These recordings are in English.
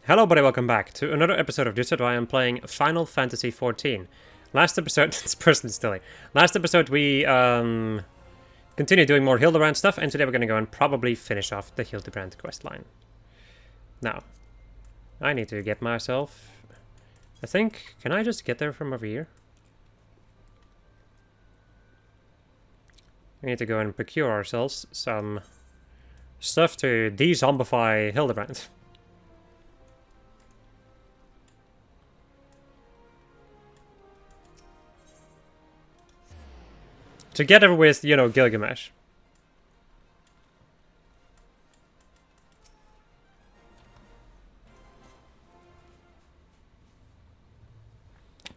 Hello everybody, welcome back to another episode of This Is Why I'm playing Final Fantasy XIV. Last episode, this person is silly. Last episode we continued doing more Hildebrand stuff, and today we're going to go and probably finish off the Hildebrand questline. Now, I need to get myself, I think, can I just get there from over here? We need to go and procure ourselves some stuff to de-zombify Hildebrand. Together with, you know, Gilgamesh.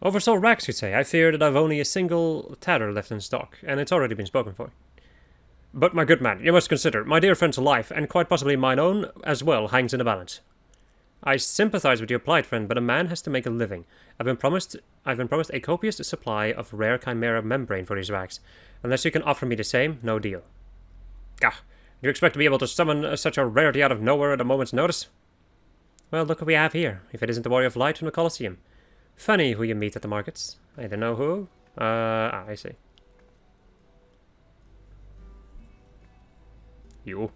Oversoul Rags, you say. I fear that I've only a single tather left in stock, and it's already been spoken for. But my good man, you must consider, my dear friend's life, and quite possibly mine own as well, hangs in the balance. I sympathize with your plight, friend, but a man has to make a living. I've been promised a copious supply of rare chimera membrane for these rags. Unless you can offer me the same, no deal. Gah, do you expect to be able to summon such a rarity out of nowhere at a moment's notice? Well, look what we have here, if it isn't the Warrior of Light from the Colosseum. Funny who you meet at the markets. I don't know who. I see. You.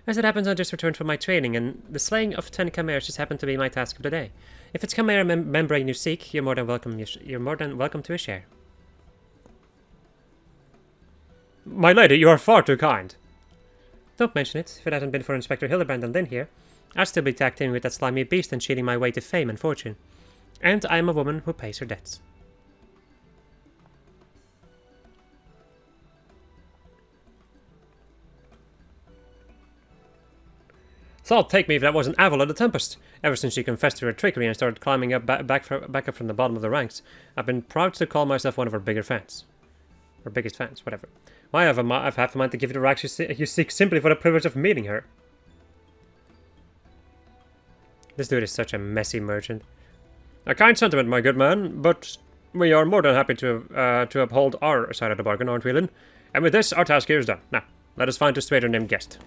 As it happens, I just returned from my training, and the slaying of 10 chimeras just happened to be my task of the day. If it's chimera membrane you seek, you're more than welcome. You're more than welcome to a share. My lady, you are far too kind. Don't mention it. If it hadn't been for Inspector Hildebrand and Lynn here, I'd still be tagged in with that slimy beast and cheating my way to fame and fortune. And I am a woman who pays her debts. Thought take me if that wasn't Avala the Tempest. Ever since she confessed to her trickery and started climbing up back up from the bottom of the ranks, I've been proud to call myself one of her bigger fans. Or biggest fans, whatever. Why I've half a mind to give you the rags you seek simply for the privilege of meeting her. This dude is such a messy merchant. A kind sentiment, my good man, but we are more than happy to uphold our side of the bargain, aren't we, Lynn? And with this, our task here is done. Now, let us find this traitor named Guest.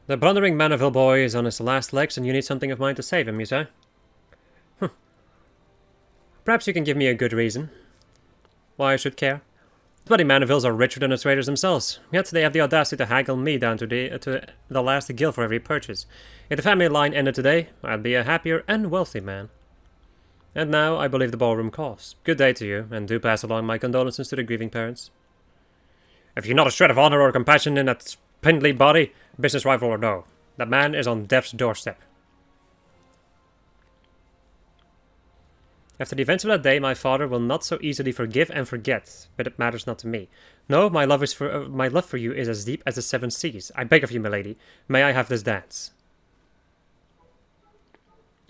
The blundering Manaville boy is on his last legs, and you need something of mine to save him, you say? Perhaps you can give me a good reason why I should care. The bloody Manavilles are richer than the traders themselves, yet they have the audacity to haggle me down to the last gil for every purchase. If the family line ended today, I'd be a happier and wealthy man. And now I believe the ballroom calls. Good day to you, and do pass along my condolences to the grieving parents. If you're not a shred of honor or compassion in that spindly body, business rival or no, that man is on death's doorstep. After the events of that day, my father will not so easily forgive and forget, but it matters not to me. No, my love for you is as deep as the seven seas. I beg of you, milady, may I have this dance?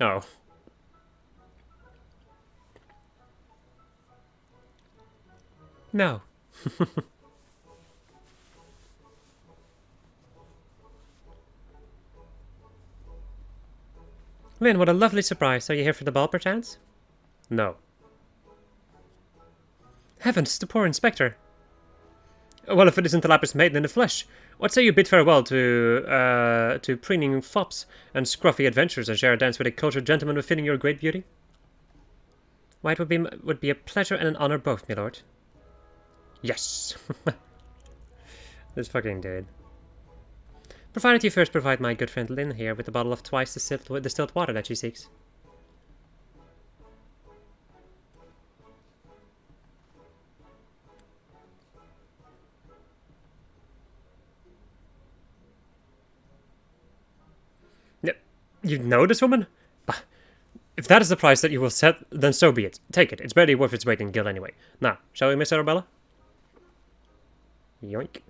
Oh. No. Lynn, what a lovely surprise. Are you here for the ball, perchance? No. Heavens, the poor inspector. Well, if it isn't the Lapis Maiden in the flesh, what say you bid farewell to preening fops and scruffy adventures and share a dance with a cultured gentleman befitting your great beauty? Why, it would be a pleasure and an honor both, my lord. Yes. This fucking dude. Provided you first provide my good friend Lynn here with a bottle of twice distilled water that she seeks. Yep. You know this woman? Bah. If that is the price that you will set, then so be it. Take it. It's barely worth its weight in gil anyway. Now, shall we, Miss Arabella? Yoink.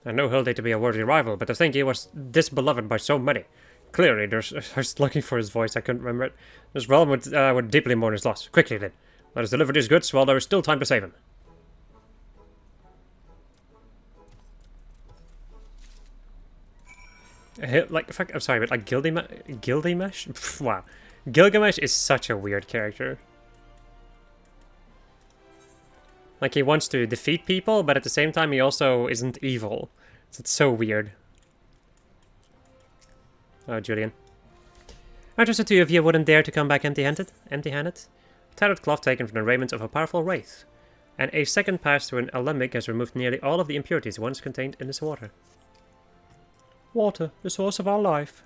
I know Hilde to be a worthy rival, but to think he was disbeloved by so many. Clearly, I was looking for his voice, I couldn't remember it. This realm would deeply mourn his loss. Quickly then, let us deliver these goods while there is still time to save him. I'm sorry, but like Gilgamesh? Wow. Gilgamesh is such a weird character. Like, he wants to defeat people, but at the same time he also isn't evil. So it's so weird. Oh, Julian. I trust the two of you wouldn't dare to come back empty-handed? Tattered cloth taken from the raiment of a powerful wraith. And a second pass through an alembic has removed nearly all of the impurities once contained in this water. Water, the source of our life.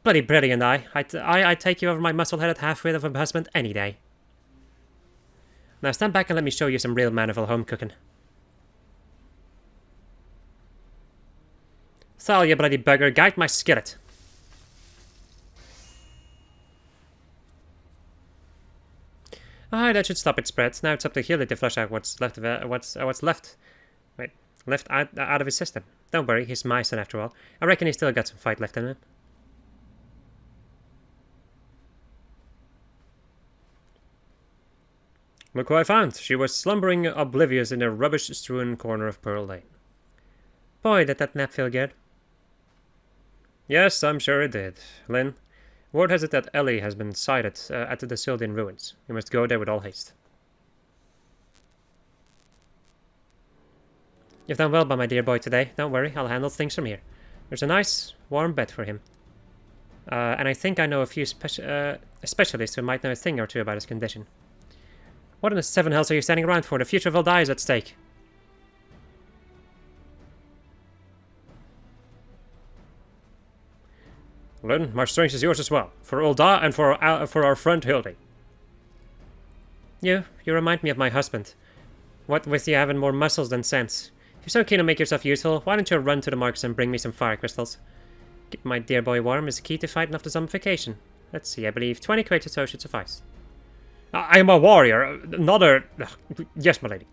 Bloody brilliant, I'd take you over my muscle-headed half-wit of a husband any day. Now stand back and let me show you some real manifold home cooking. Thal, you bloody bugger, guide my skillet. Alright, that should stop its spread. Now it's up to Hilde to flush out what's left out of his system. Don't worry, he's my son after all. I reckon he's still got some fight left in him. Look who I found. She was slumbering oblivious in a rubbish-strewn corner of Pearl Lane. Boy, did that nap feel good. Yes, I'm sure it did. Lynn, word has it that Ellie has been sighted at the Sildian ruins. You must go there with all haste. You've done well by my dear boy today. Don't worry, I'll handle things from here. There's a nice, warm bed for him. And I think I know a few specialists who might know a thing or two about his condition. What in the seven hells are you standing around for? The future of Ul'dah is at stake. Lynn, my strength is yours as well. For Ul'dah and for our friend Hilde. You remind me of my husband. What with you having more muscles than sense. If you're so keen to make yourself useful, why don't you run to the markets and bring me some fire crystals? Keep my dear boy warm is the key to fighting off the zombification. Let's see, I believe 20 crates or so should suffice. I am a warrior, not a... Yes, my lady.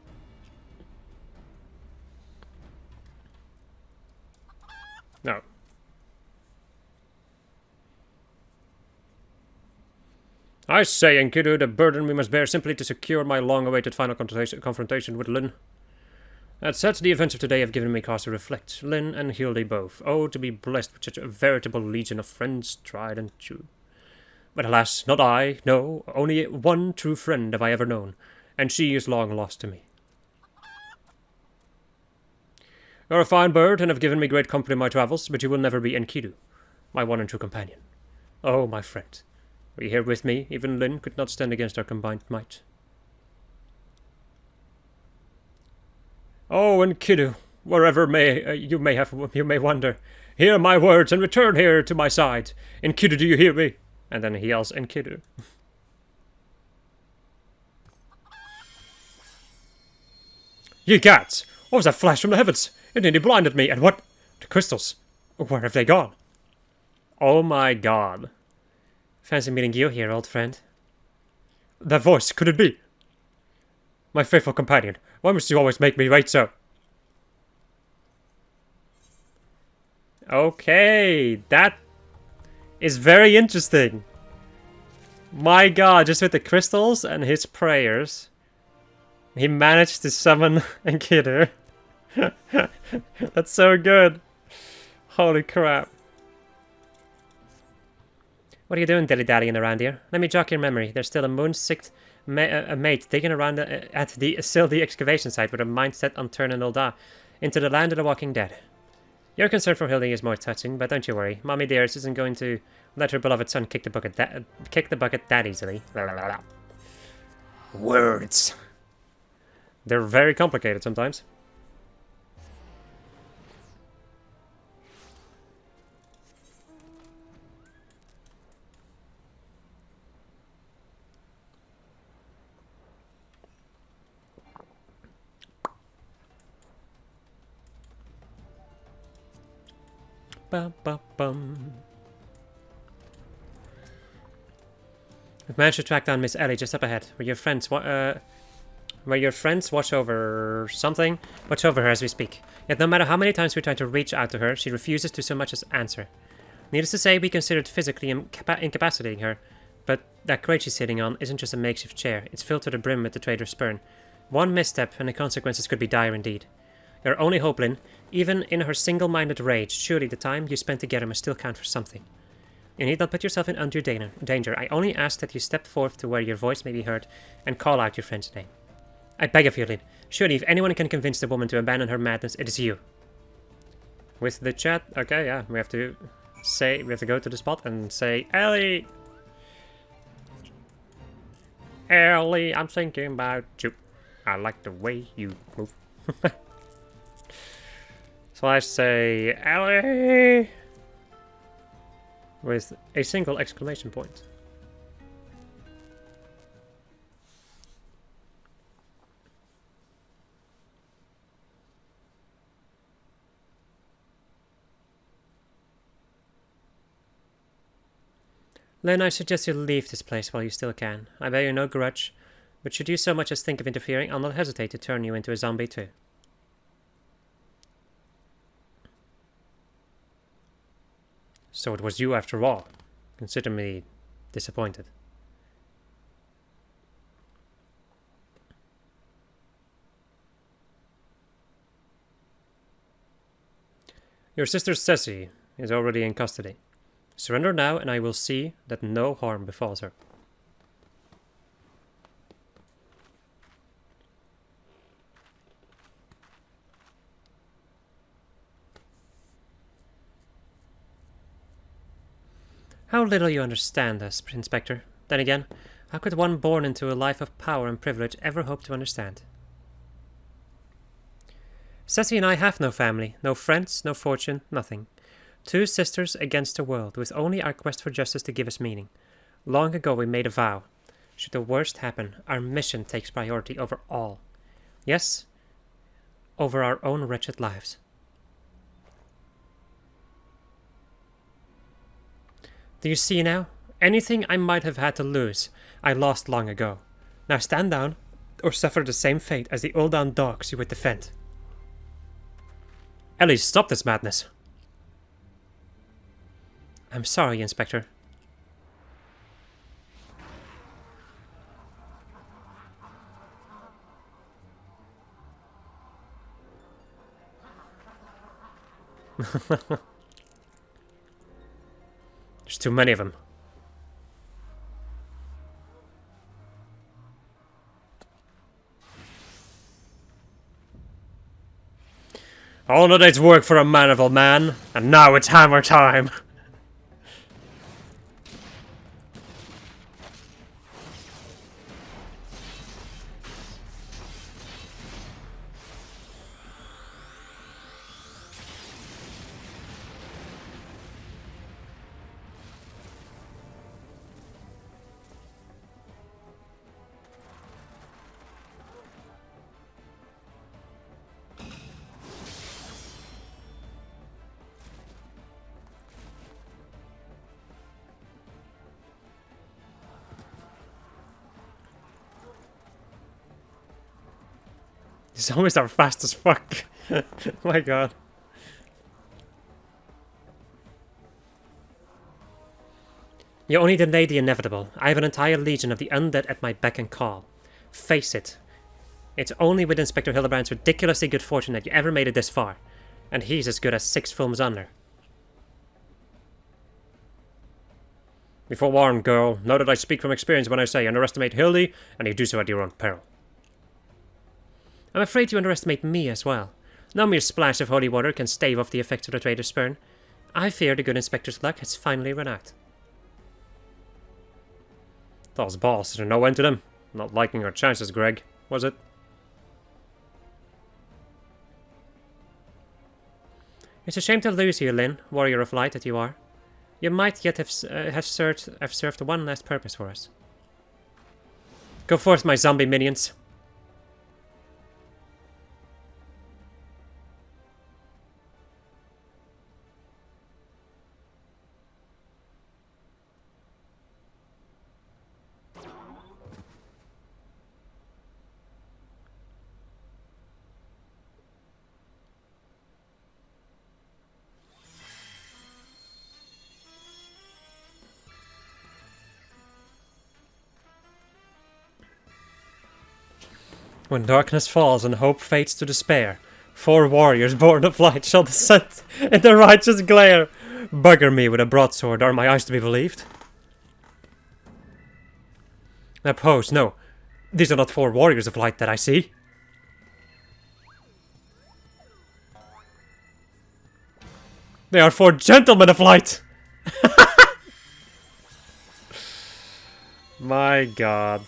No. I say, Enkidu, the burden we must bear simply to secure my long-awaited final confrontation with Lynn. That said, the events of today have given me cause to reflect. Lynn and Hilde both. Oh, to be blessed with such a veritable legion of friends, tried and true. But alas, not I, no, only one true friend have I ever known, and she is long lost to me. You're a fine bird, and have given me great company in my travels, but you will never be Enkidu, my one and true companion. Oh, my friend, were you here with me, even Lynn could not stand against our combined might. Oh, Enkidu, wherever you may wander, hear my words and return here to my side. Enkidu, do you hear me? And then he yells, Enkidu. Ye gods! What was that flash from the heavens? It nearly blinded me, and what? The crystals. Where have they gone? Oh my god. Fancy meeting you here, old friend. That voice, could it be? My faithful companion, why must you always make me wait so? Okay, that is very interesting. My god, just with the crystals and his prayers, he managed to summon Enkidu. That's so good. Holy crap. What are you doing dilly-dallying around here? Let me jog your memory. There's still a moon-sick mate digging around at the Sildi excavation site with a mind set on turning Ul'dah into the land of the walking dead. Your concern for Hilde is more touching, but don't you worry. Mommy dearest isn't going to let her beloved son kick the bucket that easily. Words. They're very complicated sometimes. Bum, bum, bum. We've managed to track down Miss Ellie just up ahead. Were your friends where your friends watch over something, watch over her as we speak. Yet no matter how many times we try to reach out to her, she refuses to so much as answer. Needless to say, we considered physically incapacitating her, but that crate she's sitting on isn't just a makeshift chair, it's filled to the brim with the traitor's spurn. One misstep and the consequences could be dire indeed. Your only hope, Lynn, even in her single-minded rage, surely the time you spent together must still count for something. You need not put yourself in undue danger. I only ask that you step forth to where your voice may be heard and call out your friend's name. I beg of you, Lynn. Surely if anyone can convince the woman to abandon her madness, it is you. With the chat, okay, yeah, we have to go to the spot and say, Ellie! Ellie, I'm thinking about you. I like the way you move. So I say, Ellie! With a single exclamation point. Len, I suggest you leave this place while you still can. I bear you no grudge, but should you so much as think of interfering, I'll not hesitate to turn you into a zombie too. So it was you after all. Consider me disappointed. Your sister Ceci is already in custody. Surrender now and I will see that no harm befalls her. How little you understand us, Inspector. Then again, how could one born into a life of power and privilege ever hope to understand? Ceci and I have no family, no friends, no fortune, nothing. 2 sisters against the world, with only our quest for justice to give us meaning. Long ago we made a vow. Should the worst happen, our mission takes priority over all. Yes, over our own wretched lives. Do you see now? Anything I might have had to lose, I lost long ago. Now stand down, or suffer the same fate as the old down dogs you would defend. Ellie, stop this madness. I'm sorry, Inspector. There's too many of them. All the day's work for a man of a man, and now it's hammer time. These zombies are fast as fuck. My god. You only delayed the inevitable. I have an entire legion of the undead at my beck and call. Face it. It's only with Inspector Hildebrand's ridiculously good fortune that you ever made it this far. And he's as good as 6 films under. Be forewarned, girl. Know that I speak from experience when I say underestimate Hildy, and you do so at your own peril. I'm afraid you underestimate me as well. No mere splash of holy water can stave off the effects of the traitor's spurn. I fear the good Inspector's luck has finally run out. Those balls, there's no end to them. Not liking our chances, Greg, was it? It's a shame to lose you, Lynn, warrior of light that you are. You might yet have served one last purpose for us. Go forth, my zombie minions. When darkness falls and hope fades to despair, 4 warriors born of light shall descend in the righteous glare. Bugger me with a broadsword, are my eyes to be believed? Now pose, no. These are not 4 warriors of light that I see. They are 4 gentlemen of light! My god.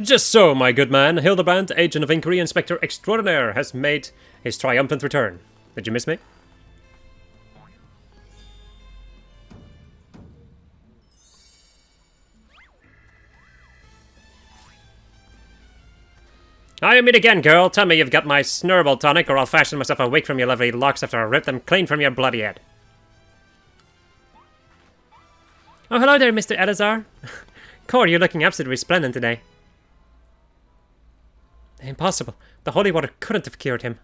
Just so, my good man, Hildebrand, agent of inquiry, inspector extraordinaire, has made his triumphant return. Did you miss me? I meet again, girl. Tell me you've got my snurble tonic, or I'll fashion myself a wig from your lovely locks after I rip them clean from your bloody head. Oh, hello there, Mr. Elazar. Core, you're looking absolutely resplendent today. Impossible. The holy water couldn't have cured him.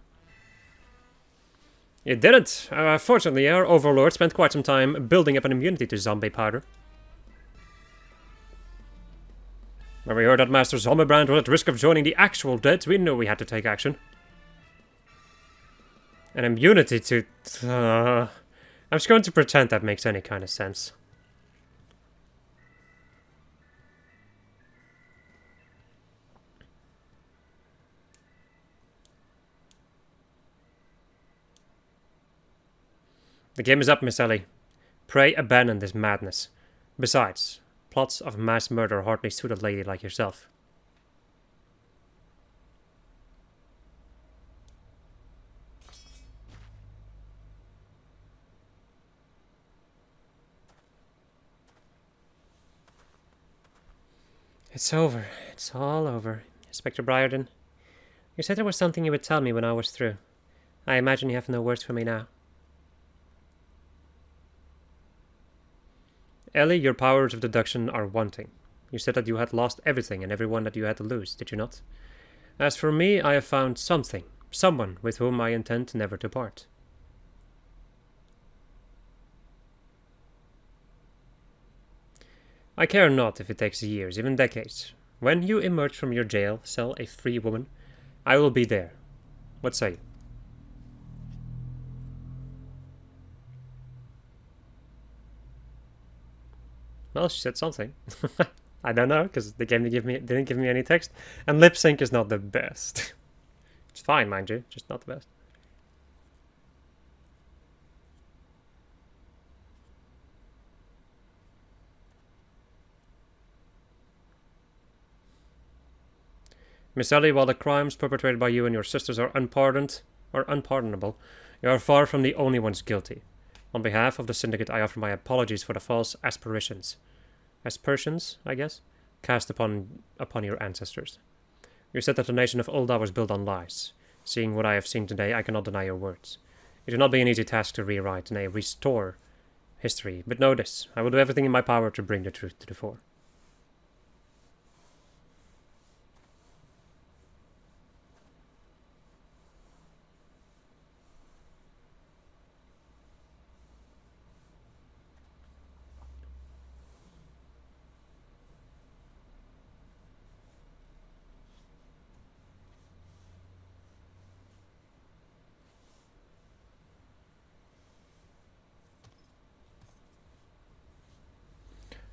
It didn't. Fortunately, our overlord spent quite some time building up an immunity to zombie powder. When we heard that Master Zombiebrand was at risk of joining the actual dead, we knew we had to take action. An immunity to... I'm just going to pretend that makes any kind of sense. The game is up, Miss Ellie. Pray abandon this madness. Besides, plots of mass murder hardly suit a lady like yourself. It's over. It's all over. Inspector Briarden, you said there was something you would tell me when I was through. I imagine you have no words for me now. Ellie, your powers of deduction are wanting. You said that you had lost everything and everyone that you had to lose, did you not? As for me, I have found something, someone with whom I intend never to part. I care not if it takes years, even decades. When you emerge from your jail cell a free woman, I will be there. What say you? Well, she said something. I don't know, because the game didn't give me any text. And lip sync is not the best. It's fine, mind you, just not the best. Miss Ellie, while the crimes perpetrated by you and your sisters are unpardonable, you are far from the only ones guilty. On behalf of the Syndicate, I offer my apologies for the false aspersions, I guess, cast upon your ancestors. You said that the nation of Ulda was built on lies. Seeing what I have seen today, I cannot deny your words. It will not be an easy task to rewrite, nay, restore history, but know this, I will do everything in my power to bring the truth to the fore.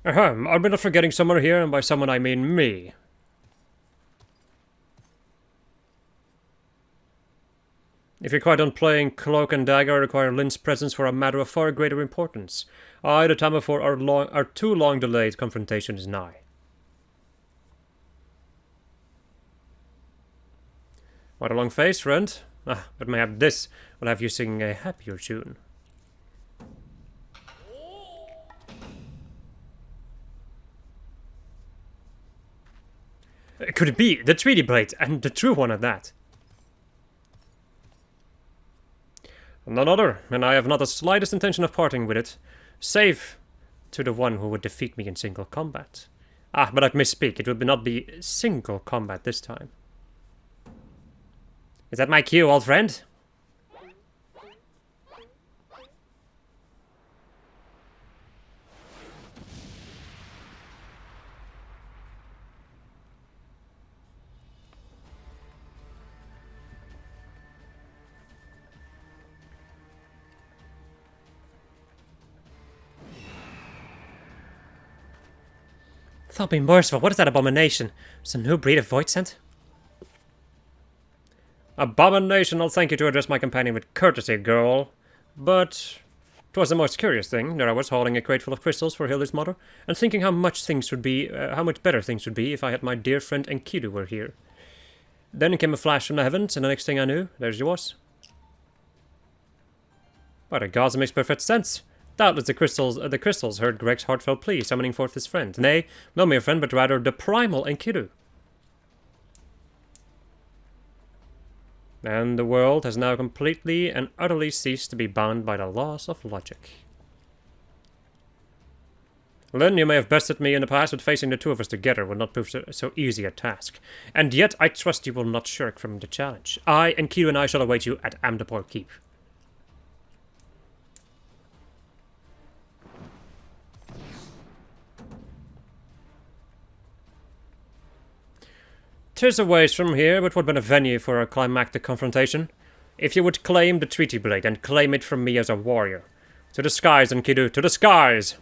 Ahem, are we not forgetting someone here, and by someone I mean me? If you're quite done playing Cloak and Dagger, I require Lynn's presence for a matter of far greater importance. The time of our too long delayed confrontation is nigh. What a long face, friend. But mayhap this will have you singing a happier tune. Could it be the treaty blade, and the true one at that? None other, and I have not the slightest intention of parting with it, save to the one who would defeat me in single combat. But I misspeak, it would not be single combat this time. Is that my cue, old friend? Thou be merciful, what is that abomination? It's a new breed of void scent? Abomination, I'll thank you to address my companion with courtesy, girl. But 'twas the most curious thing. There I was holding a crate full of crystals for Hilda's mother, and thinking how much better things would be if I had my dear friend Enkidu were here. Then came a flash from the heavens, and the next thing I knew, there she was. By the gods, it makes perfect sense. Doubtless the crystals heard Greg's heartfelt plea, summoning forth his friend. Nay, no mere friend, but rather the primal Enkidu. And the world has now completely and utterly ceased to be bound by the laws of logic. Lynn, you may have bested me in the past, but facing the two of us together would not prove so easy a task. And yet, I trust you will not shirk from the challenge. I, Enkidu, and I shall await you at Amdapor Keep. "'Tis a ways from here, but what been a venue for a climactic confrontation? If you would claim the treaty blade, and claim it from me as a warrior. To the skies, Enkidu, to the skies!"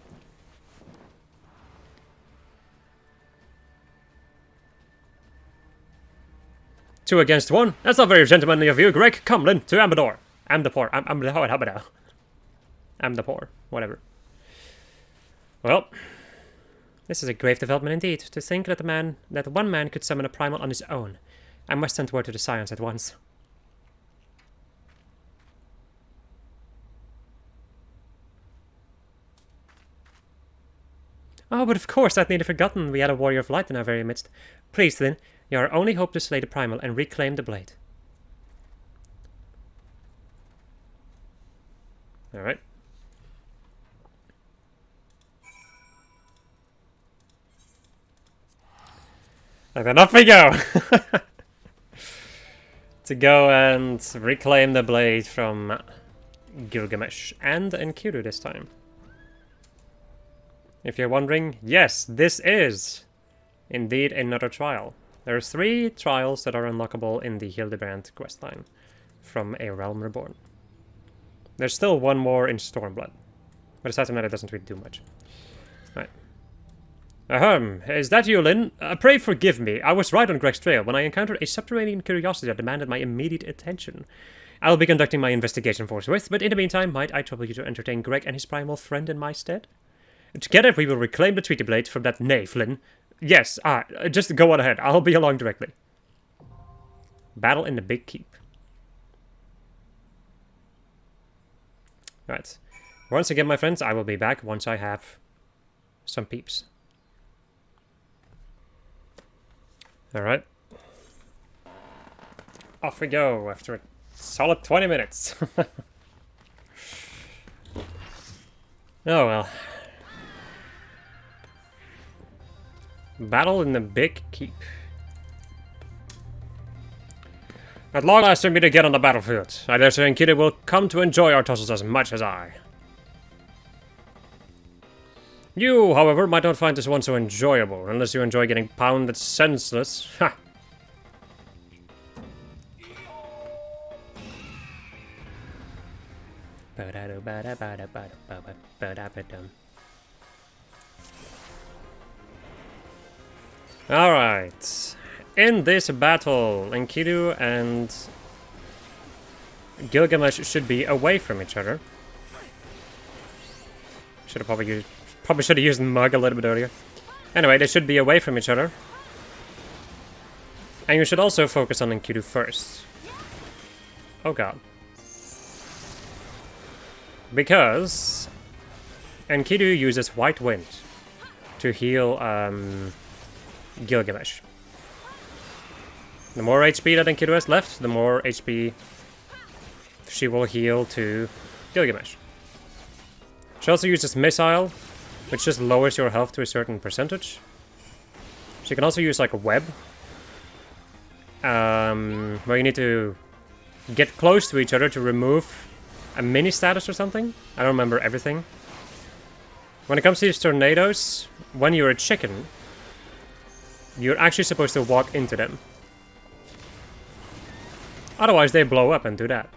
"2 against 1? That's not very gentlemanly of you, Greg. Come, Lynn, to Amdapor. Amdapor, whatever. Well, this is a grave development indeed. To think that one man could summon a primal on his own. I must send word to the Scions at once." "Oh, but of course, I'd nearly forgotten we had a warrior of light in our very midst. Please, Lynn, you are our only hope to slay the primal and reclaim the blade." Alright. And then off we go! To go and reclaim the blade from Gilgamesh and Enkidu this time. If you're wondering, yes, this is indeed another trial. There are 3 trials that are unlockable in the Hildebrand questline from A Realm Reborn. There's still one more in Stormblood, but aside from that, it doesn't really do much. Right. Ahem, is that you, Lynn? Pray forgive me. I was right on Greg's trail when I encountered a subterranean curiosity that demanded my immediate attention. I'll be conducting my investigation forthwith, but in the meantime, might I trouble you to entertain Greg and his primal friend in my stead? Together we will reclaim the treaty blade from that knave, Lynn. Yes, just go on ahead. I'll be along directly. Battle in the Big Keep. Right. Once again, my friends, I will be back once I have some peeps. Alright. Off we go after a solid 20 minutes. Oh well. Battle in the Big Keep. At long last, we meet again on the battlefield. I dare say Enkidu will come to enjoy our tussles as much as I. You, however, might not find this one so enjoyable, unless you enjoy getting pounded senseless. Ha! Alright. In this battle, Enkidu and Gilgamesh should be away from each other. Should have probably should have used Mug a little bit earlier. Anyway, they should be away from each other. And you should also focus on Enkidu first. Oh god. Because Enkidu uses White Wind to heal Gilgamesh. The more HP that Enkidu has left, the more HP she will heal to Gilgamesh. She also uses Missile, which just lowers your health to a certain percentage. She can also use like a web, where you need to get close to each other to remove a mini status or something. I don't remember everything. When it comes to these tornadoes, when you're a chicken, you're actually supposed to walk into them. Otherwise they blow up and do that.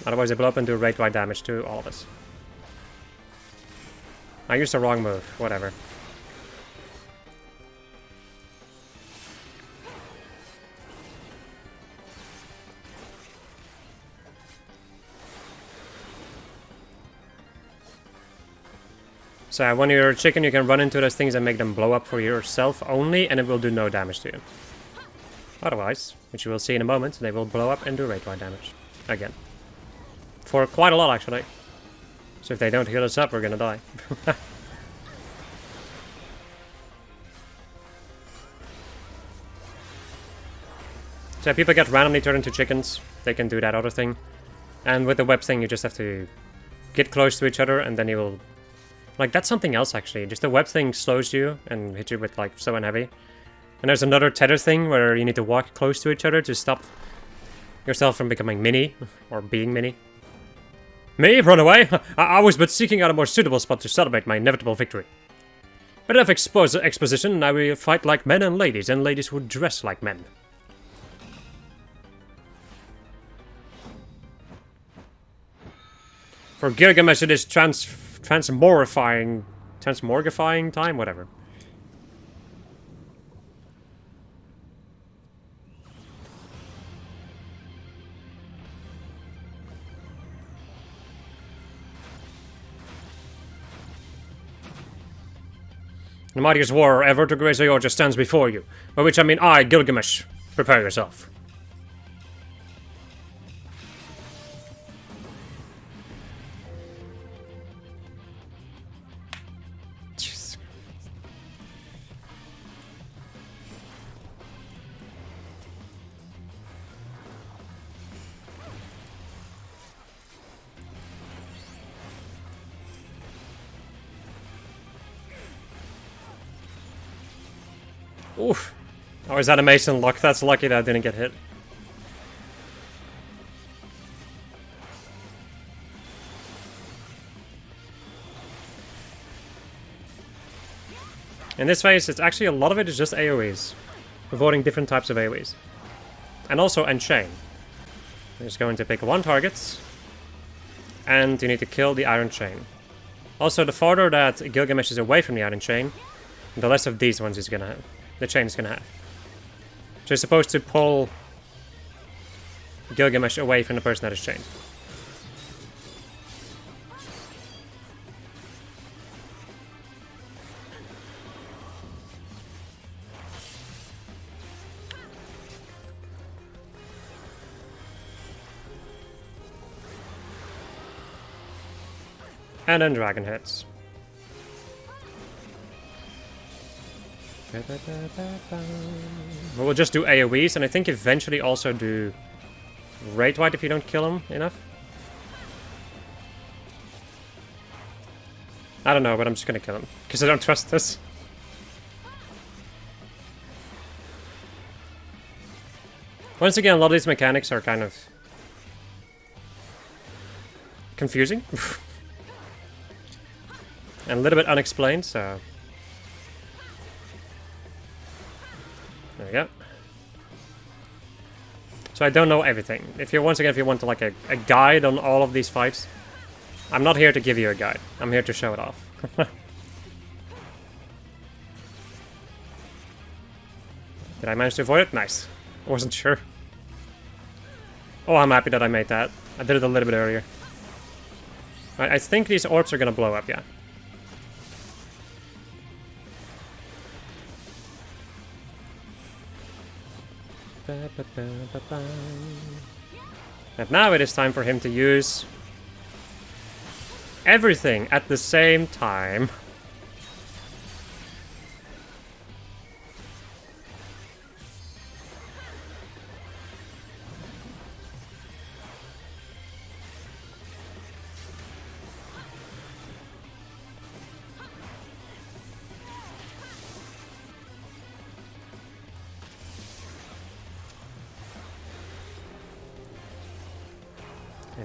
Otherwise they blow up and do rate-wide damage to all of us. I used the wrong move, whatever. So when you're a chicken, you can run into those things and make them blow up for yourself only, and it will do no damage to you. Otherwise, which you will see in a moment, they will blow up and do rate-wide damage. Again. For quite a lot, actually. So if they don't heal us up, we're gonna die. So people get randomly turned into chickens. They can do that other thing. And with the web thing, you just have to get close to each other, and then you will... Like, that's something else, actually. Just the web thing slows you and hits you with, like, slow and heavy. And there's another tether thing where you need to walk close to each other to stop yourself from becoming mini, or being mini. Me? Run away? I was but seeking out a more suitable spot to celebrate my inevitable victory. But enough exposition, now we fight like men and ladies who dress like men. For Gilgamesh it is transmorgifying time, whatever. The mightiest warrior ever to grace Ayorja stands before you. By which I mean I, Gilgamesh. Prepare yourself. Oof. Oh, his animation luck. That's lucky that I didn't get hit. In this phase, it's actually a lot of it is just AoEs. Avoiding different types of AoEs. And also Enchain. You're just going to pick one target. And you need to kill the Iron Chain. Also, the farther that Gilgamesh is away from the Iron Chain, the less of these ones he's gonna have. The chain is gonna have. So you're supposed to pull Gilgamesh away from the person that is chained. And then dragon hits. We'll just do AoEs, and I think eventually also do rate-wide if you don't kill him enough. I don't know, but I'm just gonna kill him, because I don't trust this. Once again, a lot of these mechanics are kind of confusing. And a little bit unexplained, so... There we go. So I don't know everything. If you once again, if you want to like a guide on all of these fights, I'm not here to give you a guide. I'm here to show it off. Did I manage to avoid it? Nice. I wasn't sure. Oh, I'm happy that I made that. I did it a little bit earlier. Right, I think these orbs are gonna blow up, yeah. And now it is time for him to use everything at the same time.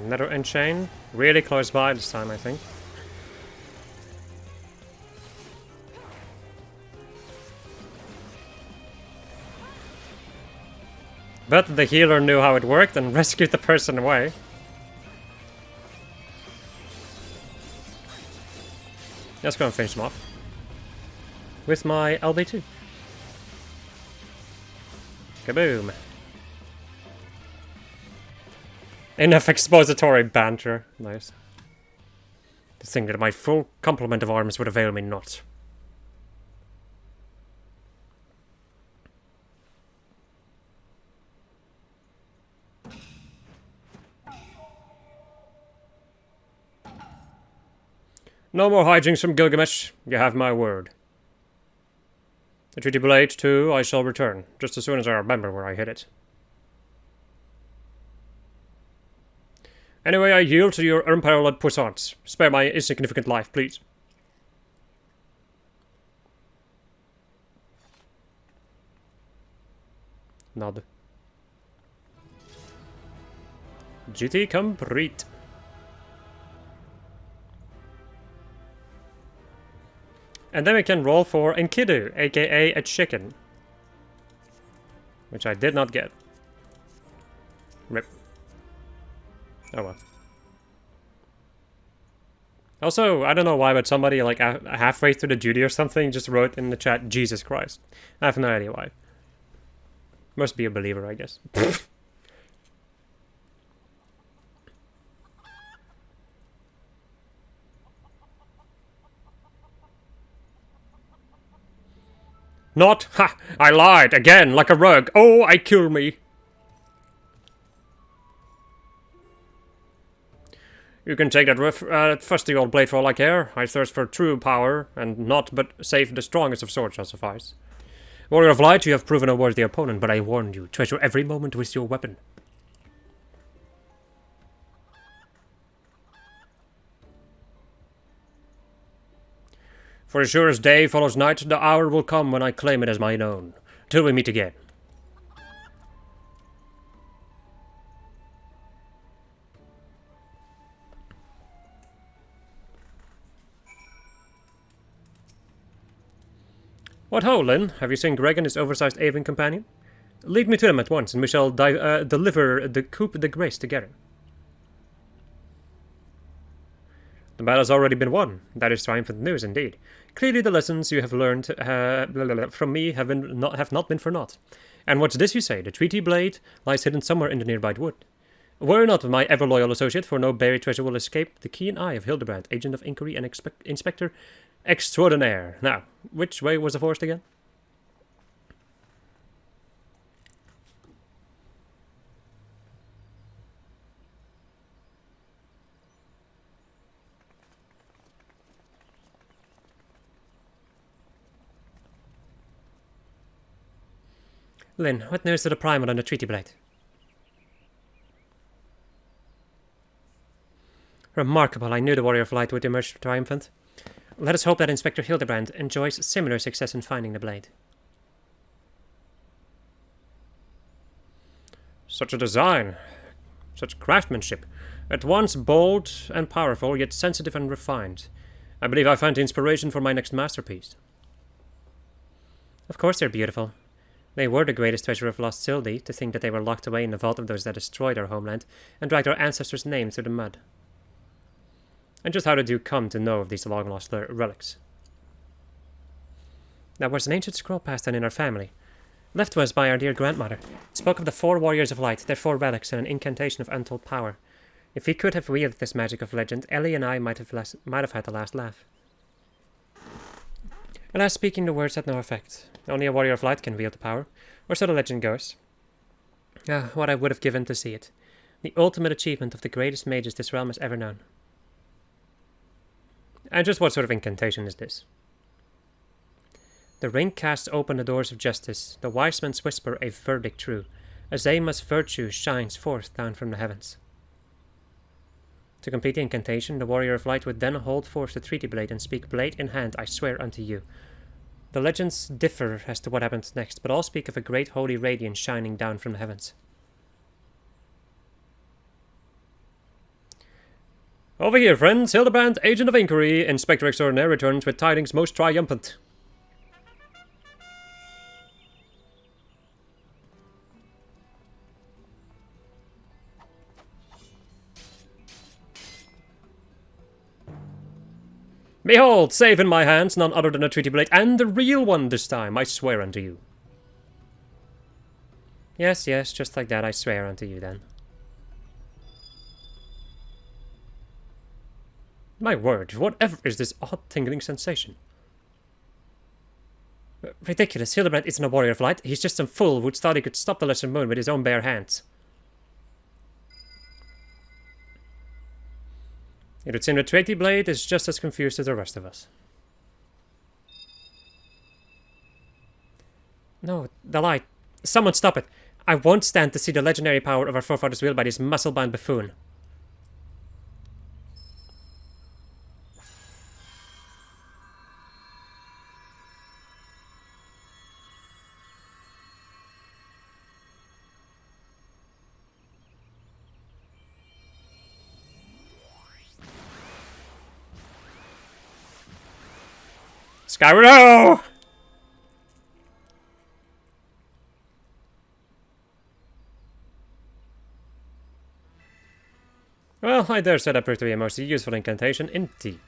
Another Enchain. Really close by this time, I think. But the healer knew how it worked and rescued the person away. Let's go and finish him off. With my LB2. Kaboom. Enough expository banter. Nice. To think that my full complement of arms would avail me not. No more hijinks from Gilgamesh. You have my word. The treaty blade, too, I shall return, just as soon as I remember where I hid it. Anyway, I yield to your unparalleled puissance. Spare my insignificant life, please. Nod. GT complete. And then we can roll for Enkidu, aka a chicken. Which I did not get. Rip. Oh well. Also, I don't know why, but somebody like halfway through the duty or something just wrote in the chat, Jesus Christ. I have no idea why. Must be a believer, I guess. Not! Ha! I lied! Again, like a rug! Oh, I kill me! You can take that fusty old blade for all I care. I thirst for true power, and not but save the strongest of swords shall suffice. Warrior of Light, you have proven a worthy opponent, but I warn you, treasure every moment with your weapon. For as sure as day follows night, the hour will come when I claim it as mine own. Till we meet again. What ho, Lyn? Have you seen Greg and his oversized avian companion? Lead me to them at once, and we shall deliver the coup de grace together. The battle has already been won. That is triumphant news indeed. Clearly the lessons you have learned from me have not been for naught. And what's this you say? The treaty blade lies hidden somewhere in the nearby wood. Were not my ever-loyal associate, for no buried treasure will escape the keen eye of Hildebrand, agent of inquiry and inspector extraordinaire. Now, which way was the forest again? Lyn, what news of the primal and the treaty blade? Remarkable, I knew the Warrior of Light would emerge triumphant. Let us hope that Inspector Hildebrand enjoys similar success in finding the blade. Such a design, such craftsmanship, at once bold and powerful, yet sensitive and refined. I believe I find the inspiration for my next masterpiece. Of course they're beautiful. They were the greatest treasure of lost Sildi, to think that they were locked away in the vault of those that destroyed our homeland, and dragged our ancestors' names through the mud. And just how did you come to know of these long-lost relics? There was an ancient scroll passed down in our family, left to us by our dear grandmother. It spoke of the 4 warriors of light, their 4 relics, and an incantation of untold power. If we could have wielded this magic of legend, Ellie and I might have had the last laugh. Alas, speaking the words had no effect. Only a warrior of light can wield the power, or so the legend goes. Ah, what I would have given to see it. The ultimate achievement of the greatest mages this realm has ever known. And just what sort of incantation is this? The ring casts open the doors of justice, the wise men's whisper a verdict true, as Aima's virtue shines forth down from the heavens. To complete the incantation, the warrior of light would then hold forth the treaty blade and speak, blade in hand, I swear unto you. The legends differ as to what happens next, but all speak of a great holy radiance shining down from the heavens. Over here, friends, Hildebrand, agent of inquiry, inspector extraordinaire, returns with tidings most triumphant. Behold, safe in my hands, none other than a treaty blade, and the real one this time, I swear unto you. Yes, yes, just like that, I swear unto you then. My word, whatever is this odd tingling sensation? Ridiculous. Hildebrand isn't a warrior of light. He's just some fool who thought he could stop the lesser moon with his own bare hands. It would seem that Trinity Blade is just as confused as the rest of us. No, the light. Someone stop it. I won't stand to see the legendary power of our forefathers wielded by this muscle-bound buffoon. Skyward ho! Well, I dare say that proved to be a most useful incantation indeed.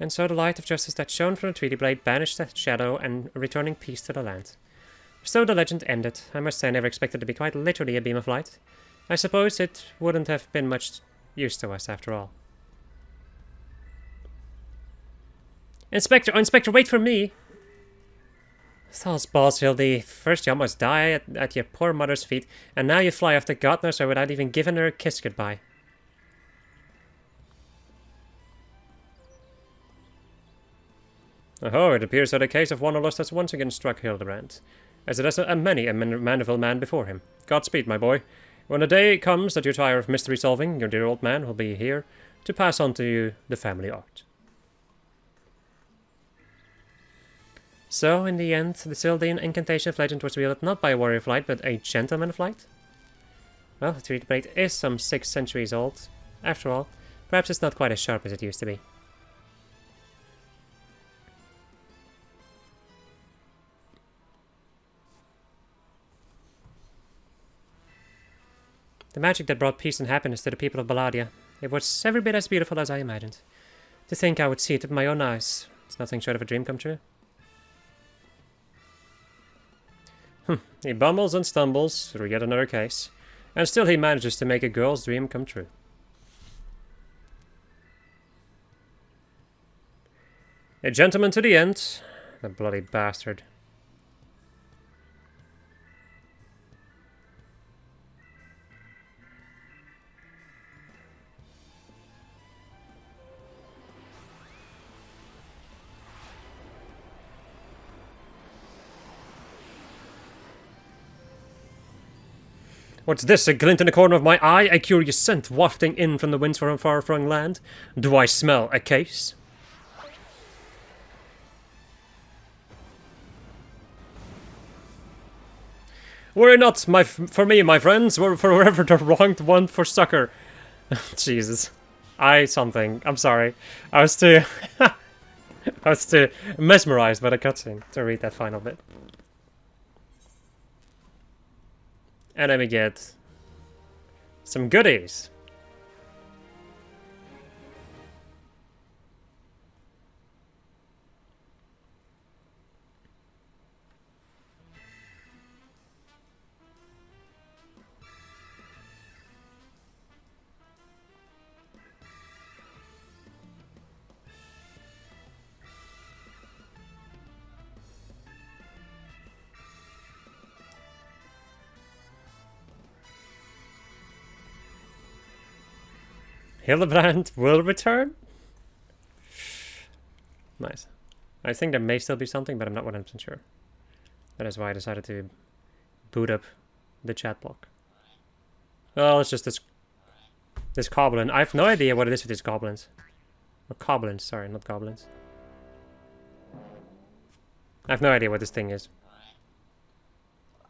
And so the light of justice that shone from the treaty blade banished the shadow and returning peace to the land. So the legend ended. I must say I never expected it to be quite literally a beam of light. I suppose it wouldn't have been much use to us after all. Inspector, oh, Inspector, wait for me! Thoughts, boss, Hildy. First you almost die at your poor mother's feet, and now you fly off to God knows where without even giving her a kiss goodbye. Oh, it appears that a case of wanderlust has once again struck Hildebrand, as it has many a manful man before him. Godspeed, my boy. When the day comes that you tire of mystery solving, your dear old man will be here to pass on to you the family art. So, in the end, the Sildian incantation of legend was wielded not by a warrior of light, but a gentleman of light? Well, the treaty blade is some 6 centuries old. After all, perhaps it's not quite as sharp as it used to be. The magic that brought peace and happiness to the people of Balladia. It was every bit as beautiful as I imagined. To think I would see it with my own eyes. It's nothing short of a dream come true. He bumbles and stumbles through yet another case, and still he manages to make a girl's dream come true. A gentleman to the end, the bloody bastard. What's this, a glint in the corner of my eye? A curious scent wafting in from the winds from a far-flung land? Do I smell a case? Worry not, for me, my friends, for wherever the wronged one for succor. Jesus. I'm sorry. I was too... I was too mesmerized by the cutscene to read that final bit. And then we get some goodies. Hildebrand will return? Nice. I think there may still be something, but I'm not 100% sure. That is why I decided to boot up the chat block. Well, it's just this goblin. I have no idea what it is with these goblins. Or goblins, sorry, not goblins. I have no idea what this thing is.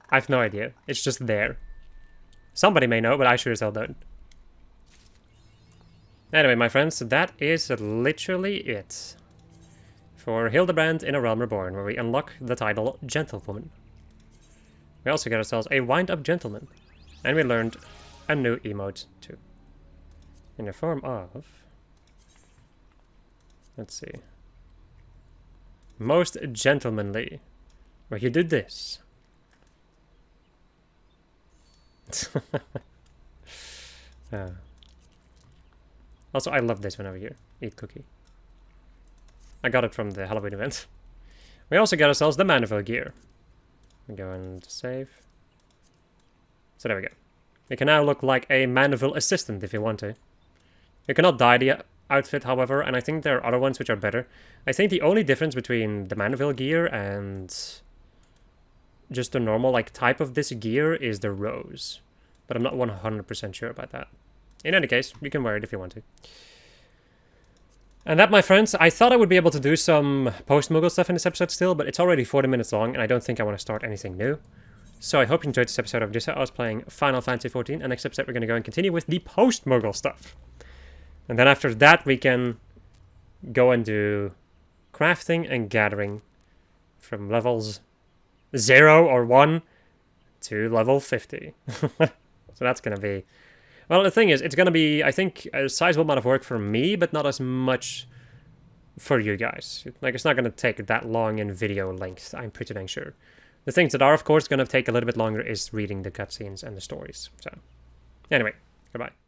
I have no idea. It's just there. Somebody may know, but I sure as hell don't. Anyway, my friends, that is literally it for Hildebrand in A Realm Reborn, where we unlock the title Gentlewoman. We also get ourselves a wind-up gentleman, and we learned a new emote too. In the form of... let's see. Most gentlemanly, where you do this. Also, I love this one over here. Eat cookie. I got it from the Halloween event. We also got ourselves the Mandeville gear. We go and save. So there we go. You can now look like a Mandeville assistant if you want to. You cannot dye the outfit, however, and I think there are other ones which are better. I think the only difference between the Mandeville gear and just the normal like type of this gear is the rose. But I'm not 100% sure about that. In any case, you can wear it if you want to. And that, my friends, I thought I would be able to do some post-Moogle stuff in this episode still, but it's already 40 minutes long, and I don't think I want to start anything new. So I hope you enjoyed this episode of just how I was playing Final Fantasy XIV, and next episode we're going to go and continue with the post-Moogle stuff. And then after that we can go and do crafting and gathering from levels 0 or 1 to level 50. So that's going to be... Well, the thing is, it's going to be, I think, a sizable amount of work for me, but not as much for you guys. Like, it's not going to take that long in video length, I'm pretty dang sure. The things that are, of course, going to take a little bit longer is reading the cutscenes and the stories. So, anyway, goodbye.